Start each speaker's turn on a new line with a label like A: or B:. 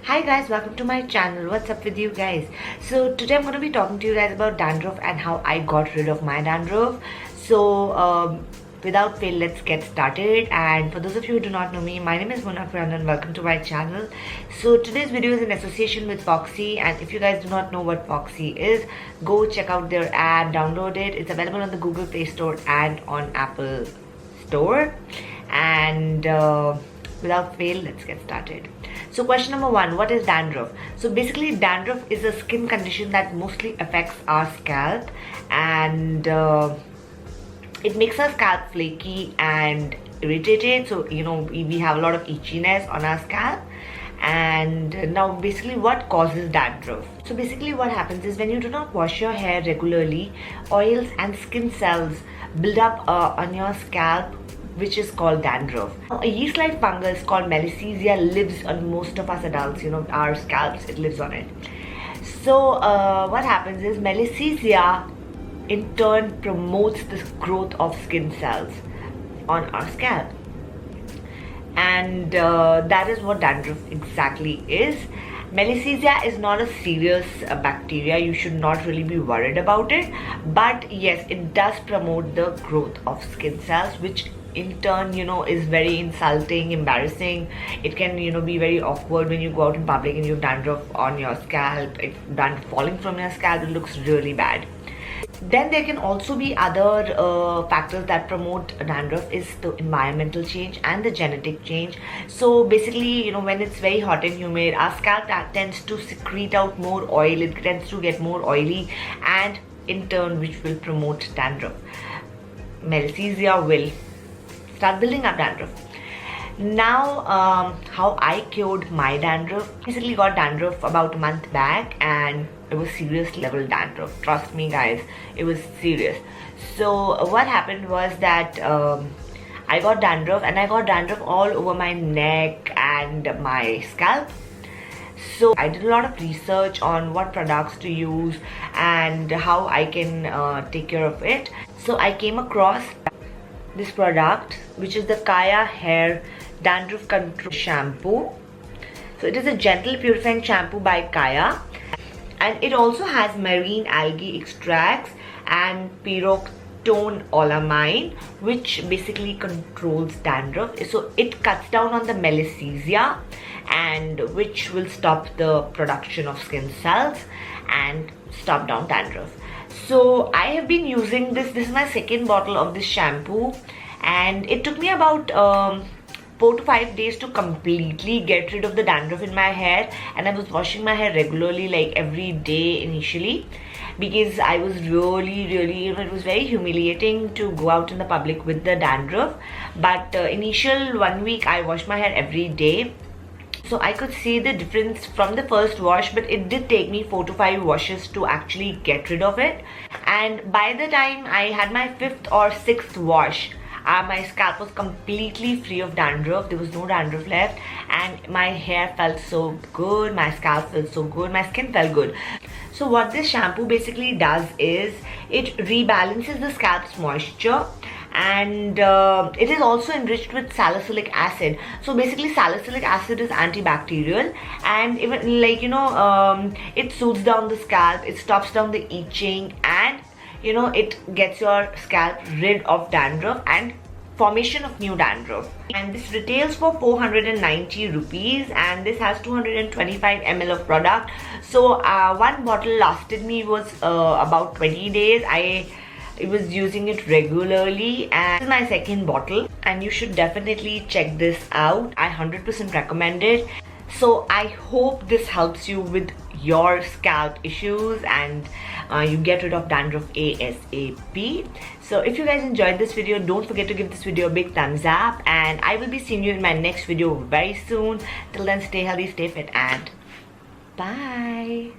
A: Hi guys, welcome to my channel. What's up with you guys? So today I'm going to be talking to you guys about dandruff and how I got rid of my dandruff. So without fail, let's get started. And for those of you who do not know me, my name is Mona Quran and welcome to my channel. So today's video is in association with Foxy, and if you guys do not know what Foxy is, go check out their app, download it. It's available on the Google Play Store and on Apple Store. And without fail, let's get started. So question number one, what is dandruff? So basically dandruff is a skin condition that mostly affects our scalp, and it makes our scalp flaky and irritated. So we have a lot of itchiness on our scalp. And now basically what causes dandruff? So basically what happens is when you do not wash your hair regularly, oils and skin cells build up on your scalp, which is called dandruff. A yeast-like fungus called Malassezia lives on most of us adults, our scalps, it lives on it. So what happens is Malassezia in turn promotes this growth of skin cells on our scalp. And that is what dandruff exactly is. Malassezia is not a serious bacteria. You should not really be worried about it. But yes, it does promote the growth of skin cells, which in turn, is very insulting, embarrassing. It can, be very awkward when you go out in public and you have dandruff on your scalp. If dandruff falling from your scalp, it looks really bad. Then there can also be other factors that promote dandruff is the environmental change and the genetic change. So basically, when it's very hot and humid, our scalp tends to secrete out more oil. It tends to get more oily, and in turn, which will promote dandruff. Malassezia will start building up dandruff. Now, how I cured my dandruff. Basically got dandruff about a month back, and it was serious level dandruff. Trust me guys, it was serious. So what happened was that I got dandruff, and I got dandruff all over my neck and my scalp. So I did a lot of research on what products to use and how I can take care of it. So I came across this product, which is the Kaya Hair Dandruff Control Shampoo. So it is a gentle purifying shampoo by Kaya, and it also has marine algae extracts and pyrotonolamine, which basically controls dandruff. So it cuts down on the Malassezia, and which will stop the production of skin cells and stop down dandruff. So I have been using this is my second bottle of this shampoo, and it took me about 4 to 5 days to completely get rid of the dandruff in my hair. And I was washing my hair regularly, like every day initially, because I was really, it was very humiliating to go out in the public with the dandruff. But initial 1 week I washed my hair every day. So I could see the difference from the first wash, but it did take me 4 to 5 washes to actually get rid of it. And by the time I had my 5th or 6th wash, my scalp was completely free of dandruff. There was no dandruff left, and my hair felt so good, my scalp felt so good, my skin felt good. So what this shampoo basically does is it rebalances the scalp's moisture, and it is also enriched with salicylic acid. So basically salicylic acid is antibacterial, and even it soothes down the scalp, it stops down the itching, and it gets your scalp rid of dandruff and formation of new dandruff. And this retails for 490 rupees, and this has 225 ml of product. So one bottle lasted me was about 20 days. I was using it regularly, and this is my second bottle, and you should definitely check this out. I 100% recommend it. So I hope this helps you with your scalp issues, and you get rid of dandruff ASAP. So if you guys enjoyed this video, don't forget to give this video a big thumbs up, and I will be seeing you in my next video very soon. Till then, stay healthy, stay fit, and bye.